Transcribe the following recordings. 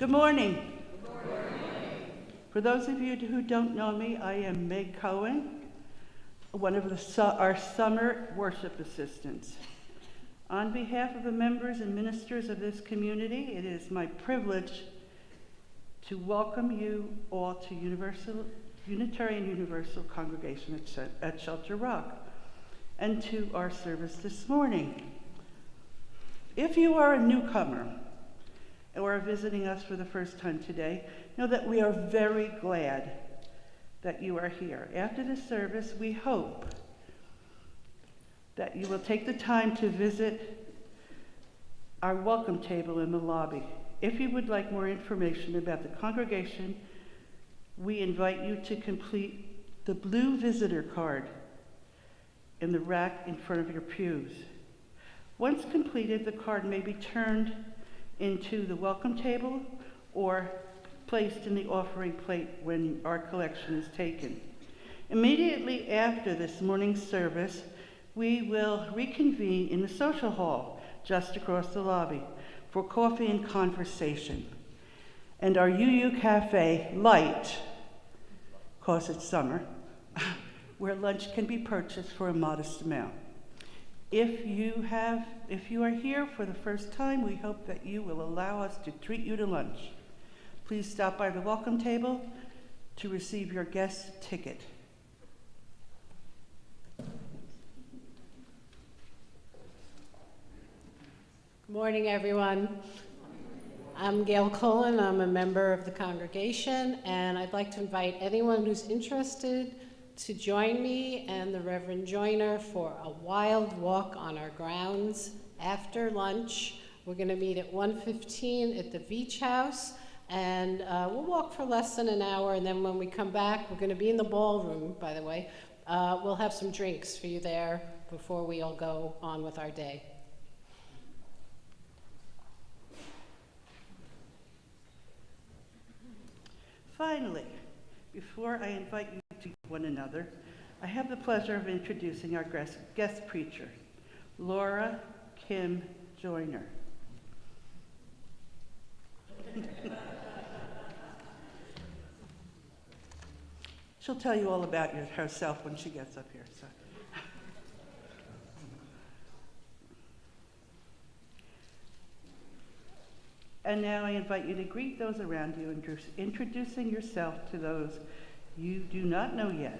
Good morning. Good morning. For those of you who don't know me, I am Meg Cohen, one of our summer worship assistants. On behalf of the members and ministers of this community, it is my privilege to welcome you all to Unitarian Universal Congregation at Shelter Rock and to our service this morning. If you are a newcomer or are visiting us for the first time today, know that we are very glad that you are here. After the service, we hope that you will take the time to visit our welcome table in the lobby. If you would like more information about the congregation, we invite you to complete the blue visitor card in the rack in front of your pews. Once completed, the card may be turned into the welcome table or placed in the offering plate when our collection is taken. Immediately after this morning's service, we will reconvene in the social hall just across the lobby for coffee and conversation. And our UU Cafe Light, because it's summer, where lunch can be purchased for a modest amount. If you are here for the first time, we hope that you will allow us to treat you to lunch. Please stop by the welcome table to receive your guest ticket. Good morning, everyone. I'm Gail Cullen. I'm a member of the congregation, and I'd like to invite anyone who's interested to join me and the Reverend Joyner for a wild walk on our grounds after lunch. We're going to meet at 1:15 at the Beach House, and we'll walk for less than an hour, and then when we come back, we're going to be in the ballroom, by the way. We'll have some drinks for you there before we all go on with our day. Finally, before I invite you to one another, I have the pleasure of introducing our guest preacher, LoraKim Joyner. She'll tell you all about herself when she gets up here. So. And now I invite you to greet those around you, introducing yourself to those you do not know yet.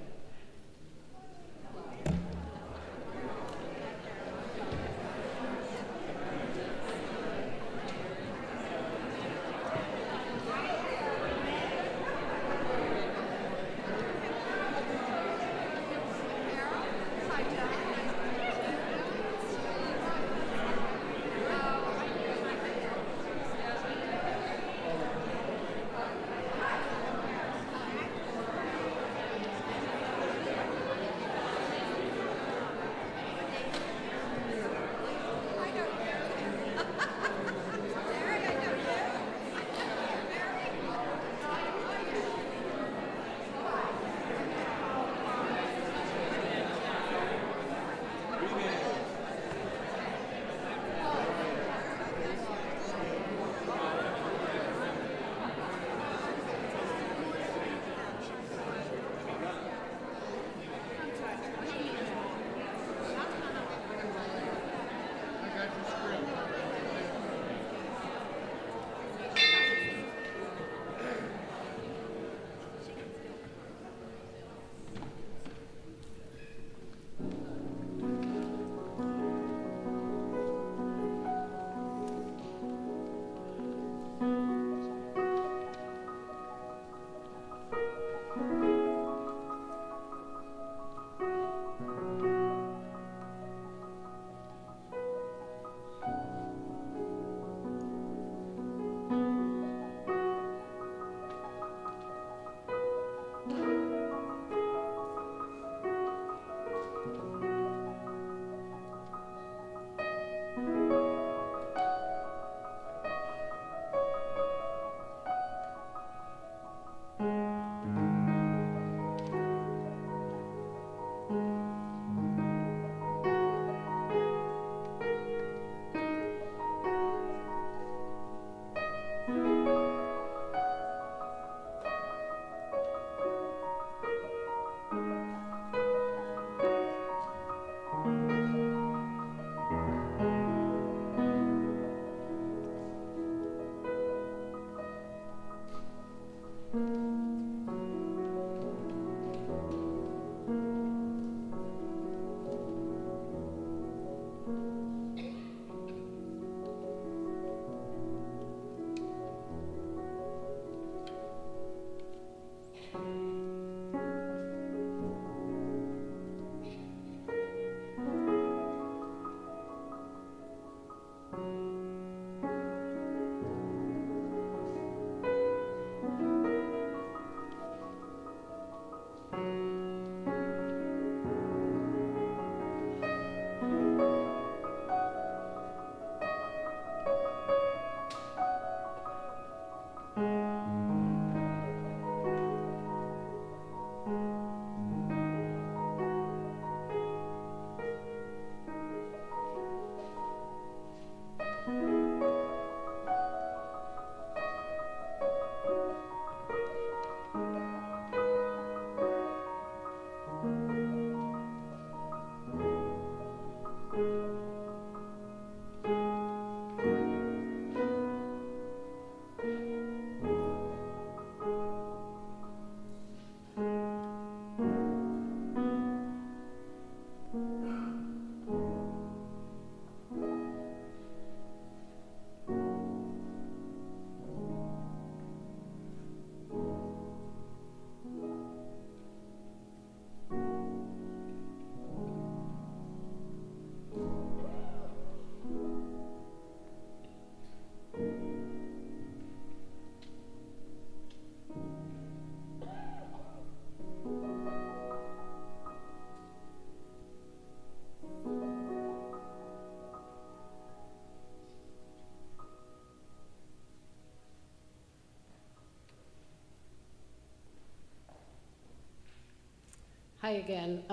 Hi again.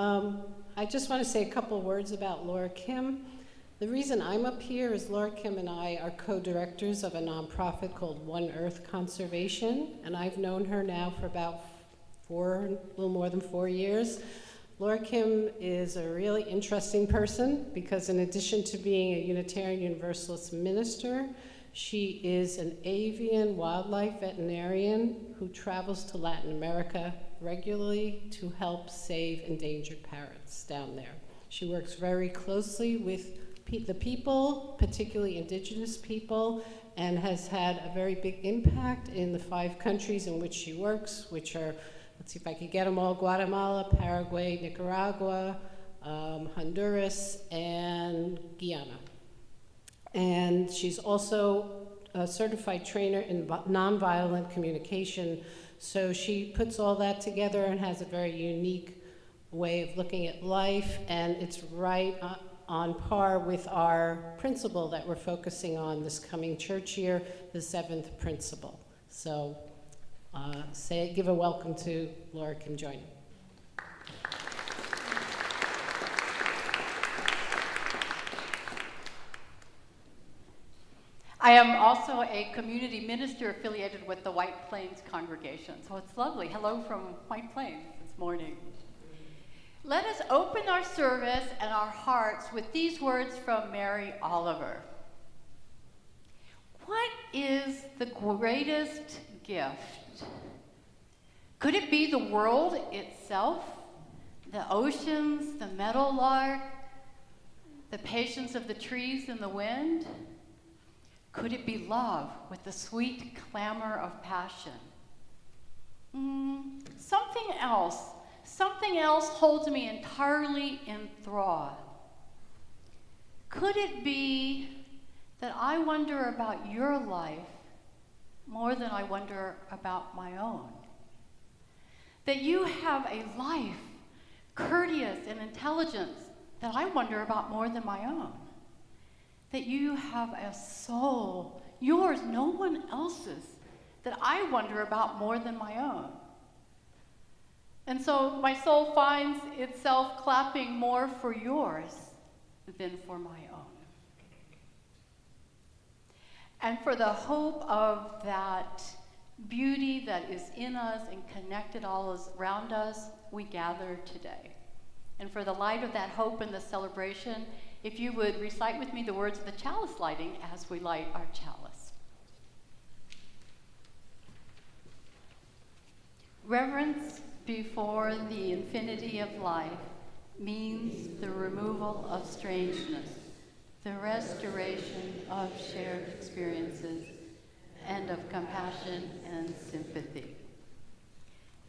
I just want to say a couple words about LoraKim. The reason I'm up here is LoraKim and I are co-directors of a nonprofit called One Earth Conservation, and I've known her now for about a little more than 4 years. LoraKim is a really interesting person because in addition to being a Unitarian Universalist minister, she is an avian wildlife veterinarian who travels to Latin America regularly to help save endangered parrots down there. She works very closely with the people, particularly indigenous people, and has had a very big impact in the 5 countries in which she works, which are, let's see if I can get them all, Guatemala, Paraguay, Nicaragua, Honduras, and Guyana. And she's also a certified trainer in nonviolent communication. So she puts all that together and has a very unique way of looking at life, and it's right on par with our principle that we're focusing on this coming church year, the 7th principle. So give a welcome to LoraKim Joyner. I am also a community minister affiliated with the White Plains congregation, so it's lovely. Hello from White Plains this morning. Let us open our service and our hearts with these words from Mary Oliver. What is the greatest gift? Could it be the world itself? The oceans, the meadowlark, the patience of the trees and the wind? Could it be love with the sweet clamor of passion? Something else holds me entirely in thrall. Could it be that I wonder about your life more than I wonder about my own? That you have a life, courteous and intelligence, that I wonder about more than my own? That you have a soul, yours, no one else's, that I wonder about more than my own. And so my soul finds itself clapping more for yours than for my own. And for the hope of that beauty that is in us and connected all around us, we gather today. And for the light of that hope and the celebration, if you would recite with me the words of the chalice lighting as we light our chalice. Reverence before the infinity of life means the removal of strangeness, the restoration of shared experiences, and of compassion and sympathy.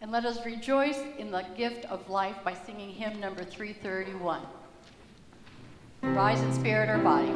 And let us rejoice in the gift of life by singing hymn number 331. Rise in spirit or body.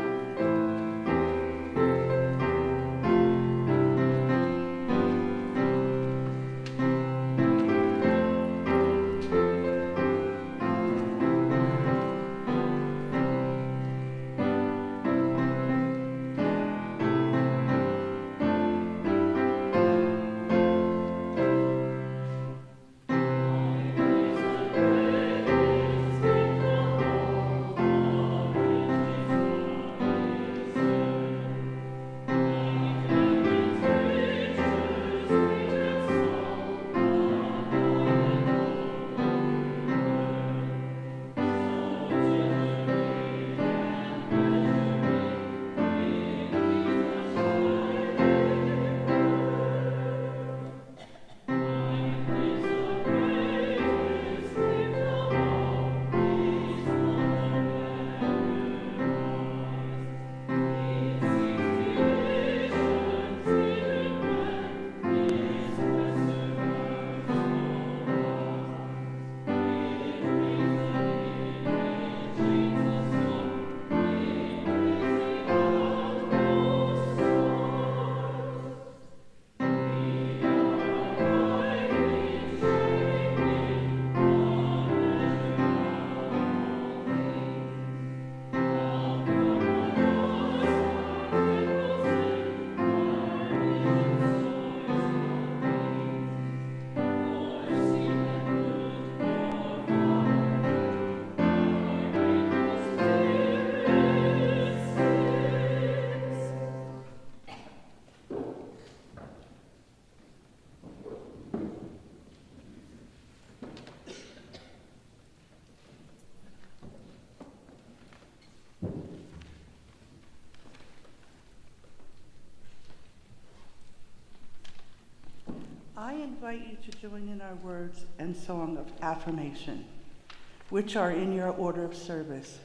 invite you to join in our words and song of affirmation, which are in your order of service.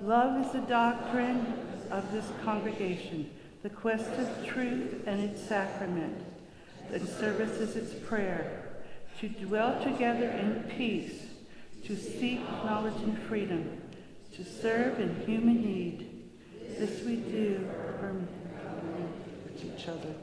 Love is the doctrine of this congregation, the quest of truth and its sacrament, and service is its prayer, to dwell together in peace, to seek knowledge and freedom, to serve in human need. This we do for each other.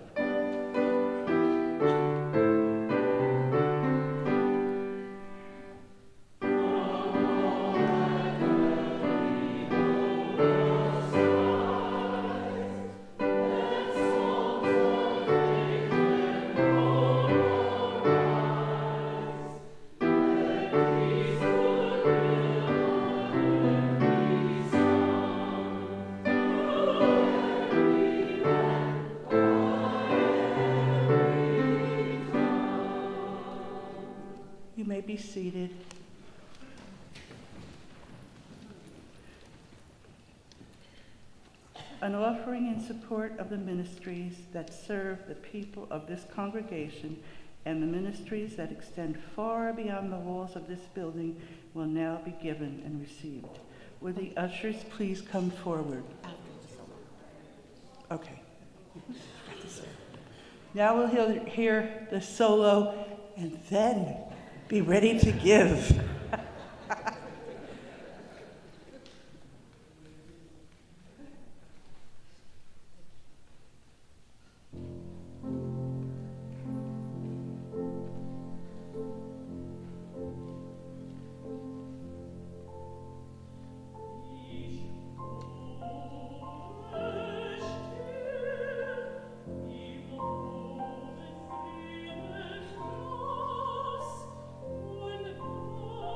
You may be seated. An offering in support of the ministries that serve the people of this congregation and the ministries that extend far beyond the walls of this building will now be given and received. Would the ushers please come forward? Okay. Now we'll hear the solo and then be ready to give. Oh,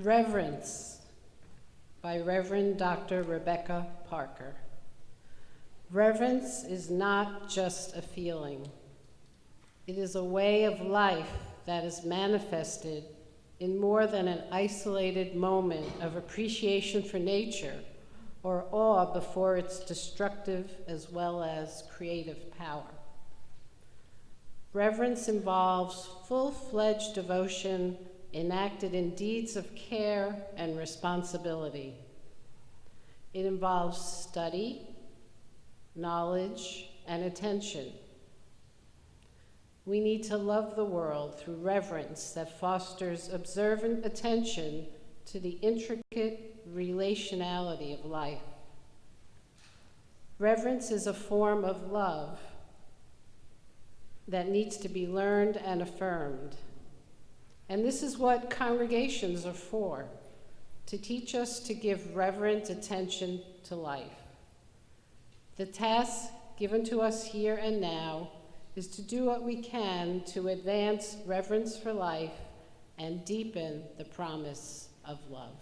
Reverence by Reverend Dr. Rebecca Parker. Reverence is not just a feeling. It is a way of life that is manifested in more than an isolated moment of appreciation for nature or awe before its destructive as well as creative power. Reverence involves full-fledged devotion enacted in deeds of care and responsibility. It involves study, knowledge, and attention. We need to love the world through reverence that fosters observant attention to the intricate relationality of life. Reverence is a form of love that needs to be learned and affirmed. And this is what congregations are for, to teach us to give reverent attention to life. The task given to us here and now is to do what we can to advance reverence for life and deepen the promise of love.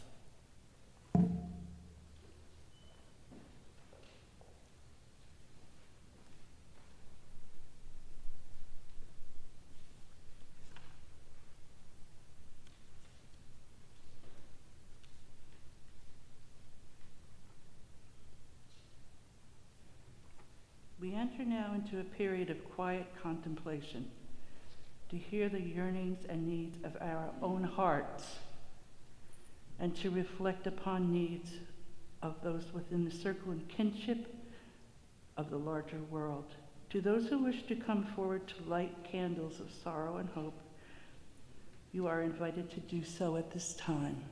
We enter now into a period of quiet contemplation to hear the yearnings and needs of our own hearts and to reflect upon needs of those within the circle and kinship of the larger world. To those who wish to come forward to light candles of sorrow and hope, you are invited to do so at this time.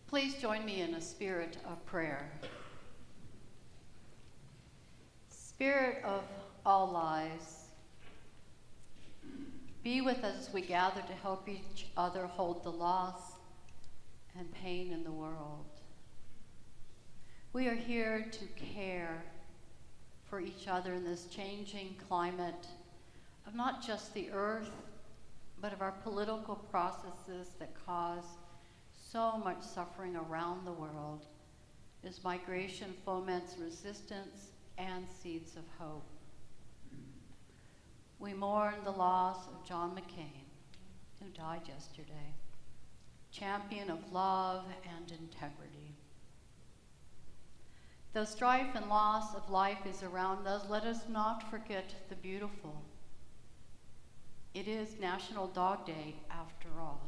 Please join me in a spirit of prayer. Spirit of all lives, be with us as we gather to help each other hold the loss and pain in the world. We are here to care for each other in this changing climate of not just the earth, but of our political processes that cause so much suffering around the world as migration foments resistance and seeds of hope. we mourn the loss of John McCain, who died yesterday, champion of love and integrity. Though strife and loss of life is around us, let us not forget the beautiful. It is National Dog Day, after all.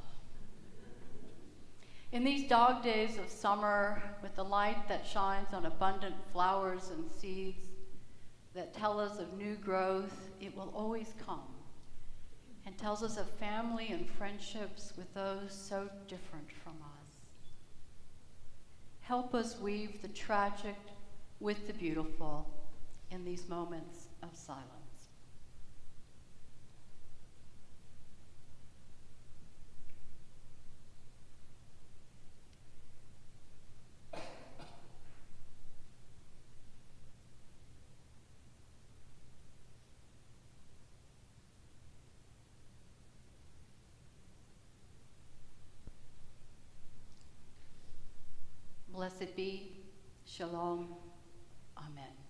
In these dog days of summer, with the light that shines on abundant flowers and seeds that tell us of new growth, it will always come, and tells us of family and friendships with those so different from us. Help us weave the tragic with the beautiful in these moments of silence. Blessed be, Shalom, Amen.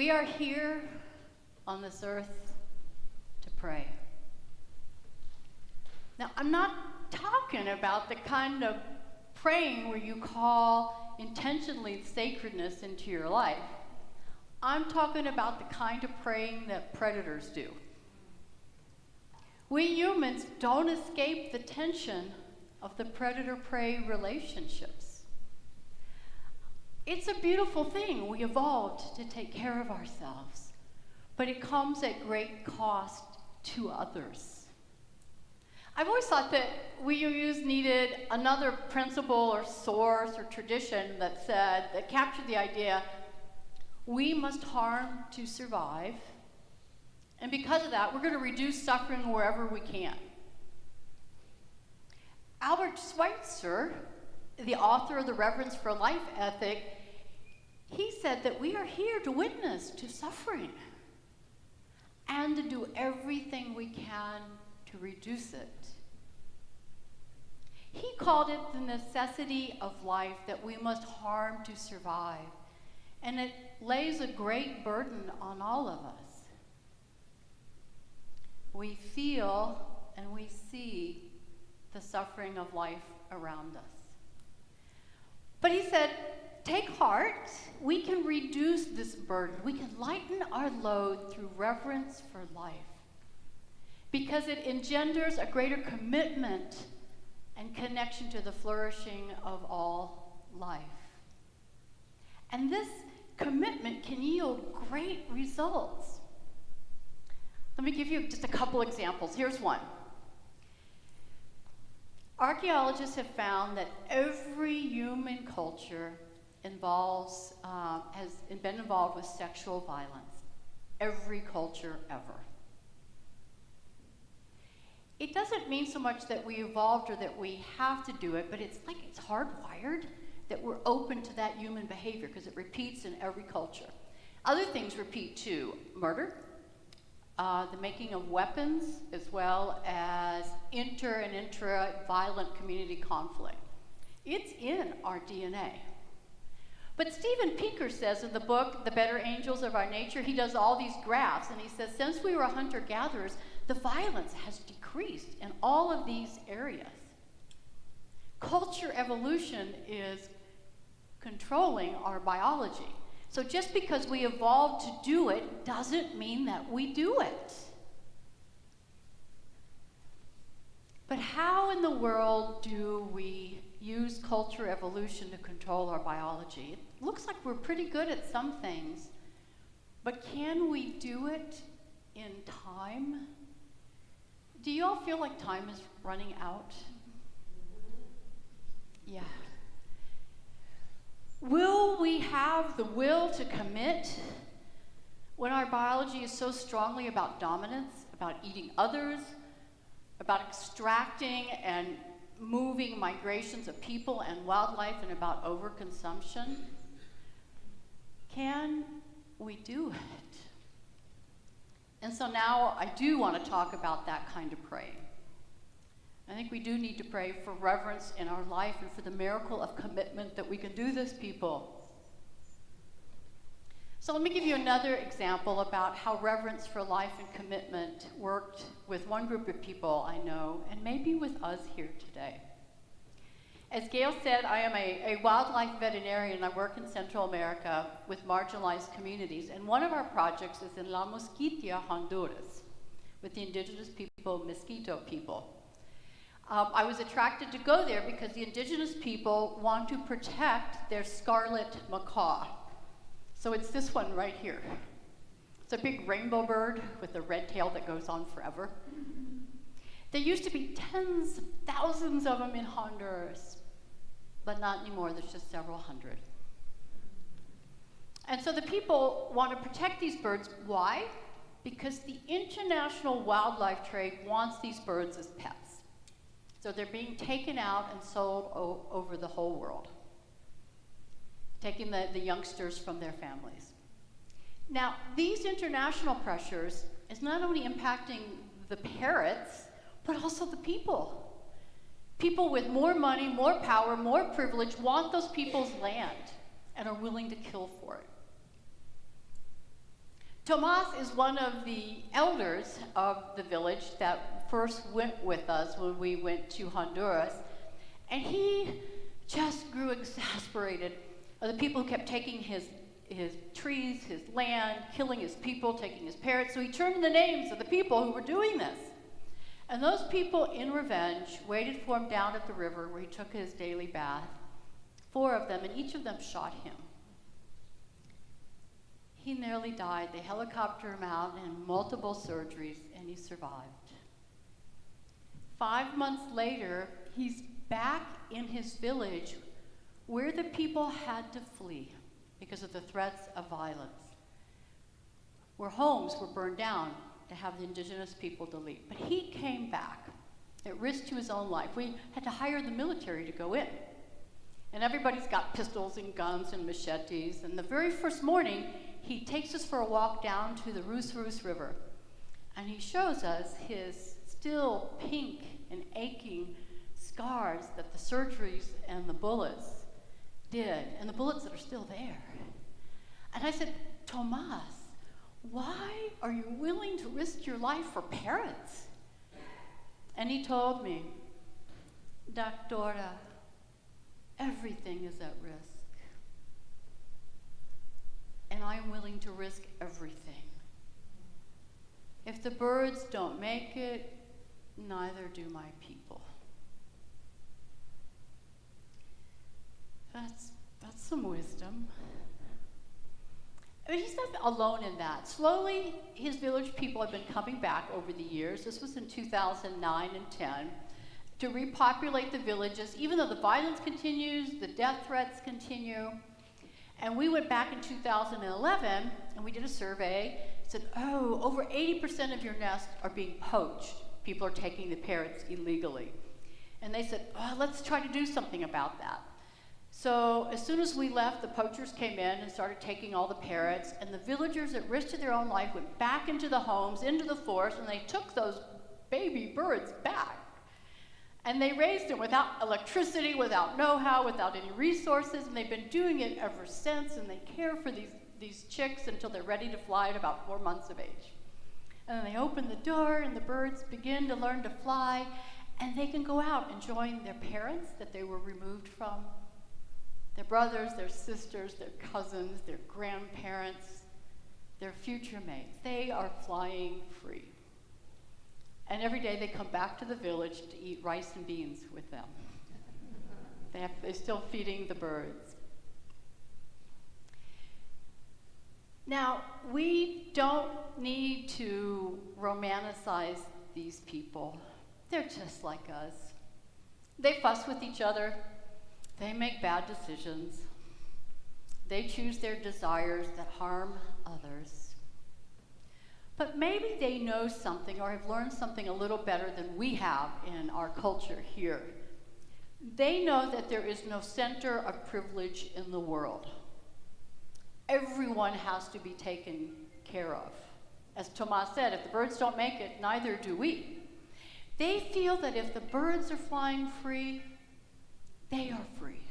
We are here on this earth to pray. Now, I'm not talking about the kind of praying where you call intentionally sacredness into your life. I'm talking about the kind of praying that predators do. We humans don't escape the tension of the predator-prey relationships. It's a beautiful thing. We evolved to take care of ourselves, but it comes at great cost to others. I've always thought that we humans needed another principle or source or tradition that captured the idea we must harm to survive, and because of that, we're going to reduce suffering wherever we can. Albert Schweitzer, the author of the Reverence for Life ethic, he said that we are here to witness to suffering and to do everything we can to reduce it. He called it the necessity of life that we must harm to survive, and it lays a great burden on all of us. We feel and we see the suffering of life around us. But he said, take heart, we can reduce this burden. We can lighten our load through reverence for life, because it engenders a greater commitment and connection to the flourishing of all life. And this commitment can yield great results. Let me give you just a couple examples. Here's one. Archaeologists have found that every human culture has been involved with sexual violence. Every culture ever. It doesn't mean so much that we evolved or that we have to do it, but it's like it's hardwired that we're open to that human behavior because it repeats in every culture. Other things repeat too. Murder, the making of weapons, as well as inter and intra-violent community conflict. It's in our DNA. But Stephen Pinker says in the book, The Better Angels of Our Nature, he does all these graphs, and he says, since we were hunter-gatherers, the violence has decreased in all of these areas. Culture evolution is controlling our biology. So just because we evolved to do it doesn't mean that we do it. But how in the world do we use culture evolution to control our biology? It looks like we're pretty good at some things, but can we do it in time? Do you all feel like time is running out? Yeah. Will we have the will to commit when our biology is so strongly about dominance, about eating others, about extracting and moving migrations of people and wildlife, and about overconsumption? Can we do it? And so now I do want to talk about that kind of praying. I think we do need to pray for reverence in our life and for the miracle of commitment that we can do this, people. So let me give you another example about how reverence for life and commitment worked with one group of people I know, and maybe with us here today. As Gail said, I am a wildlife veterinarian. I work in Central America with marginalized communities, and one of our projects is in La Mosquitia, Honduras, with the indigenous people, Mosquito people. I was attracted to go there because the indigenous people want to protect their scarlet macaw. So it's this one right here. It's a big rainbow bird with a red tail that goes on forever. There used to be tens of thousands of them in Honduras, but not anymore. There's just several hundred. And so the people want to protect these birds. Why? Because the international wildlife trade wants these birds as pets. So they're being taken out and sold over the whole world, taking the youngsters from their families. Now, these international pressures is not only impacting the parrots, but also the people. People with more money, more power, more privilege want those people's land and are willing to kill for it. Tomas is one of the elders of the village that first went with us when we went to Honduras, and he just grew exasperated of the people who kept taking his trees, his land, killing his people, taking his parrots. So he turned the names of the people who were doing this. And those people, in revenge, waited for him down at the river where he took his daily bath. 4 of them, and each of them shot him. He nearly died. They helicoptered him out in multiple surgeries, and he survived. 5 months later, he's back in his village where the people had to flee because of the threats of violence, where homes were burned down to have the indigenous people to leave. But he came back at risk to his own life. We had to hire the military to go in. And everybody's got pistols and guns and machetes. And the very first morning, he takes us for a walk down to the Rus River. And he shows us his still pink and aching scars that the surgeries and the bullets did, and the bullets that are still there. And I said, Tomas, why are you willing to risk your life for parrots? And he told me, Doctora, everything is at risk. And I am willing to risk everything. If the birds don't make it, neither do my people. That's some wisdom. I mean, he's not alone in that. Slowly, his village people have been coming back over the years. This was in 2009 and 10, to repopulate the villages, even though the violence continues, the death threats continue. And we went back in 2011, and we did a survey. It said, oh, over 80% of your nests are being poached. People are taking the parrots illegally. And they said, oh, let's try to do something about that. So as soon as we left, the poachers came in and started taking all the parrots, and the villagers at risk to their own life went back into the homes, into the forest, and they took those baby birds back. And they raised them without electricity, without know-how, without any resources, and they've been doing it ever since, and they care for these chicks until they're ready to fly at about 4 months of age. And then they open the door, and the birds begin to learn to fly, and they can go out and join their parents that they were removed from, their brothers, their sisters, their cousins, their grandparents, their future mates. They are flying free. And every day they come back to the village to eat rice and beans with them. They're still feeding the birds. Now, we don't need to romanticize these people. They're just like us. They fuss with each other. They make bad decisions. They choose their desires that harm others. But maybe they know something or have learned something a little better than we have in our culture here. They know that there is no center of privilege in the world. Everyone has to be taken care of. As Tomas said, if the birds don't make it, neither do we. They feel that if the birds are flying free, they are free.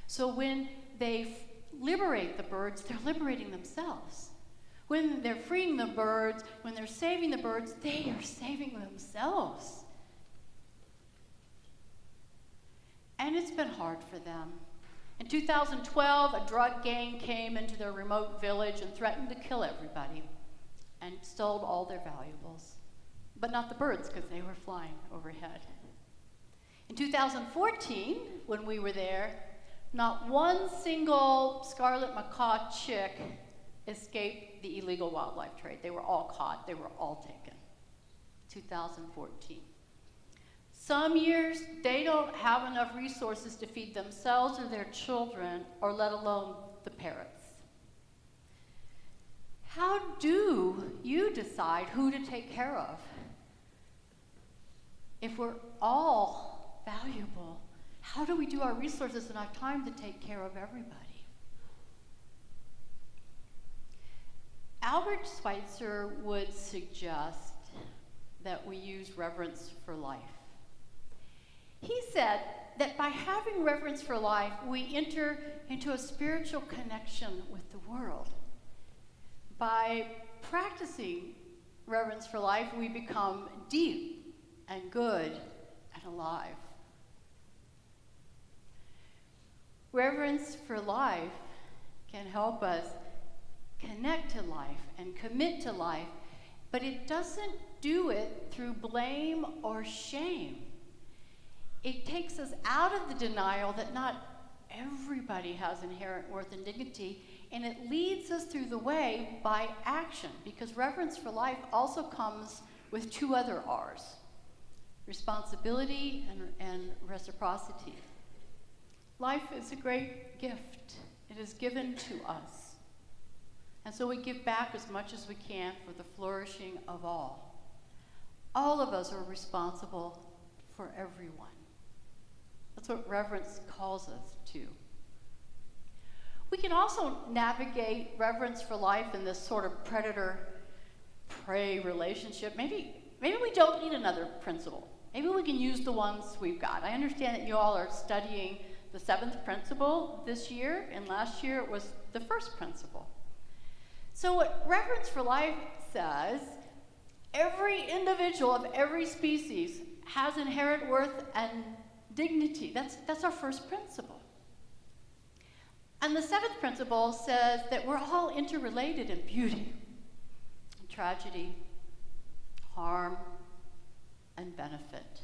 So when they liberate the birds, they're liberating themselves. When they're freeing the birds, when they're saving the birds, they are saving themselves. And it's been hard for them. In 2012, a drug gang came into their remote village and threatened to kill everybody and stole all their valuables. But not the birds, because they were flying overhead. In 2014, when we were there, not one single scarlet macaw chick escaped the illegal wildlife trade. They were all caught. They were all taken. 2014. Some years, they don't have enough resources to feed themselves or their children, or let alone the parrots. How do you decide who to take care of? If we're all valuable, how do we do our resources and our time to take care of everybody? Albert Schweitzer would suggest that we use reverence for life. He said that by having reverence for life, we enter into a spiritual connection with the world. By practicing reverence for life, we become deep and good and alive. Reverence for life can help us connect to life and commit to life, but it doesn't do it through blame or shame. It takes us out of the denial that not everybody has inherent worth and dignity, and it leads us through the way by action, because reverence for life also comes with two other R's: responsibility and reciprocity. Life is a great gift. It is given to us. And so we give back as much as we can for the flourishing of all. All of us are responsible for everyone. That's what reverence calls us to. We can also navigate reverence for life in this sort of predator-prey relationship. Maybe we don't need another principle. Maybe we can use the ones we've got. I understand that you all are studying the 7th principle this year, and last year it was the 1st principle. So what reverence for life says, every individual of every species has inherent worth and dignity. That's our first principle. And the 7th principle says that we're all interrelated in beauty, tragedy, harm, and benefit.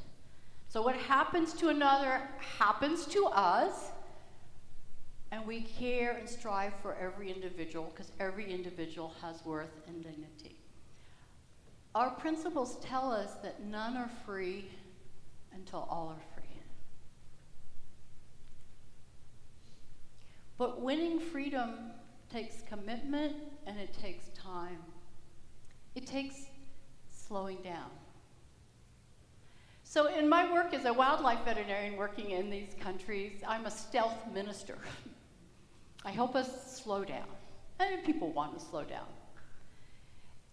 So what happens to another happens to us, and we care and strive for every individual because every individual has worth and dignity. Our principles tell us that none are free until all are free. But winning freedom takes commitment and it takes time. It takes slowing down. So in my work as a wildlife veterinarian working in these countries, I'm a stealth minister. I help us slow down. And people want to slow down.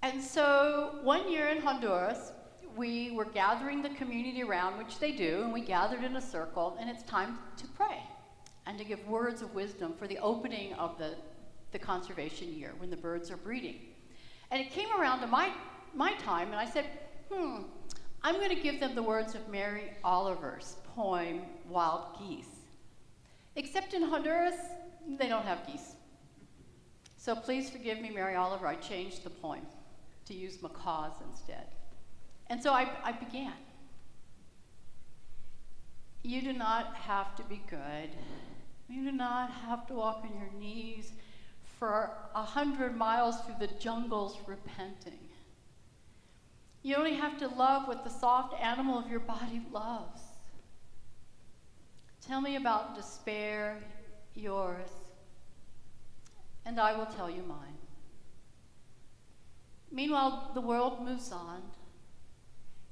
And so one year in Honduras, we were gathering the community around, which they do, and we gathered in a circle, and it's time to pray and to give words of wisdom for the opening of the conservation year when the birds are breeding. And it came around to my time, and I said, I'm going to give them the words of Mary Oliver's poem, Wild Geese. Except in Honduras, they don't have geese. So please forgive me, Mary Oliver, I changed the poem to use macaws instead. And so I began. You do not have to be good. You do not have to walk on your knees for 100 miles through the jungles repenting. You only have to love what the soft animal of your body loves. Tell me about despair, yours, and I will tell you mine. Meanwhile, the world moves on.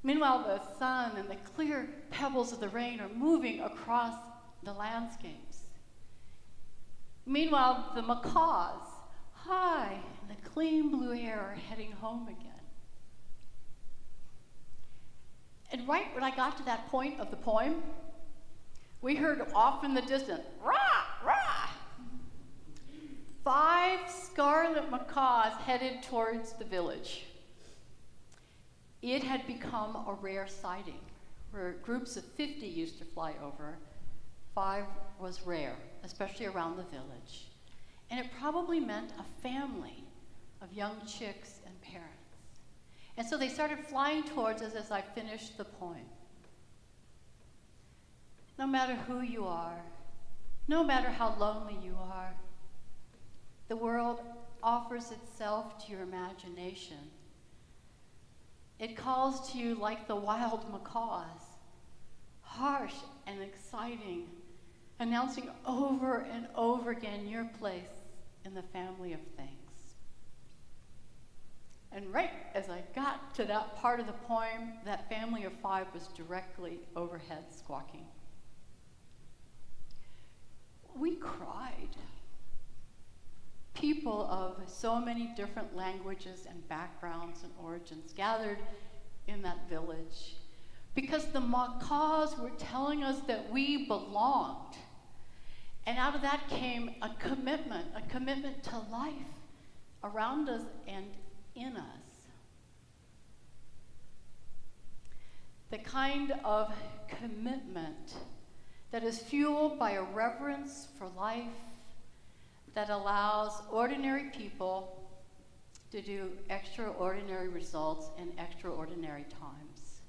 Meanwhile, the sun and the clear pebbles of the rain are moving across the landscapes. Meanwhile, the macaws, high in the clean blue air, are heading home again. And right when I got to that point of the poem, we heard off in the distance, rah, rah! 5 scarlet macaws headed towards the village. It had become a rare sighting, where groups of 50 used to fly over. 5 was rare, especially around the village. And it probably meant a family of young chicks and parents. And so they started flying towards us as I finished the poem. No matter who you are, no matter how lonely you are, the world offers itself to your imagination. It calls to you like the wild macaws, harsh and exciting, announcing over and over again your place in the family of things. And right as I got to that part of the poem, that family of 5 was directly overhead squawking. We cried. People of so many different languages and backgrounds and origins gathered in that village because the macaws were telling us that we belonged. And out of that came a commitment to life around us and in us. The kind of commitment that is fueled by a reverence for life that allows ordinary people to do extraordinary results in extraordinary times.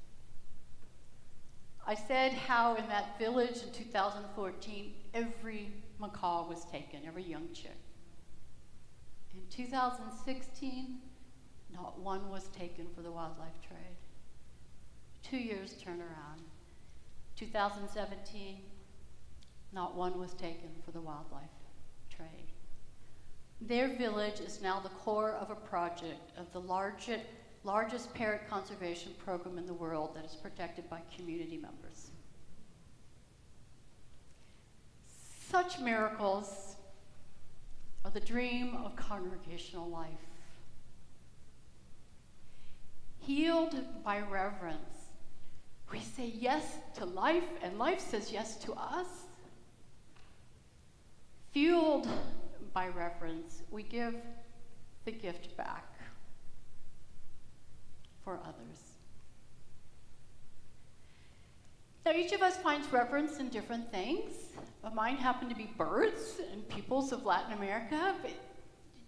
I said how in that village in 2014, every macaw was taken, every young chick. In 2016, not one was taken for the wildlife trade. 2 years turnaround. 2017, not one was taken for the wildlife trade. Their village is now the core of a project of the largest parrot conservation program in the world that is protected by community members. Such miracles are the dream of congregational life. Healed by reverence, we say yes to life, and life says yes to us. Fueled by reverence, we give the gift back for others. Now, each of us finds reverence in different things. Mine happen to be birds and peoples of Latin America, but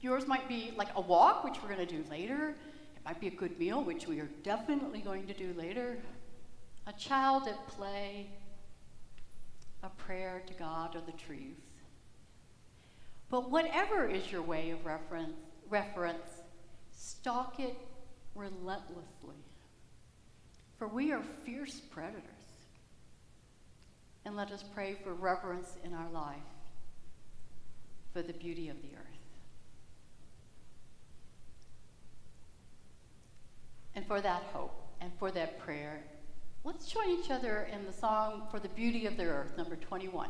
yours might be like a walk, which we're going to do later. It might be a good meal, which we are definitely going to do later. A child at play, a prayer to God or the trees. But whatever is your way of reference, stalk it relentlessly. For we are fierce predators. And let us pray for reverence in our life, for the beauty of the earth. And for that hope and for that prayer, let's join each other in the song For the Beauty of the Earth, number 21.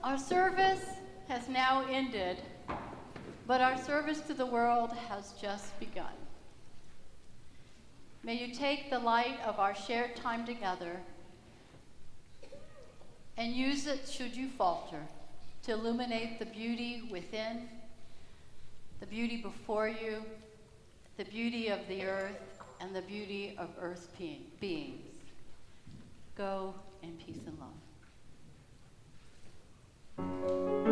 Our service has now ended, but our service to the world has just begun. May you take the light of our shared time together and use it, should you falter, to illuminate the beauty within the beauty before you, the beauty of the earth, and the beauty of earth's beings. Go in peace and love.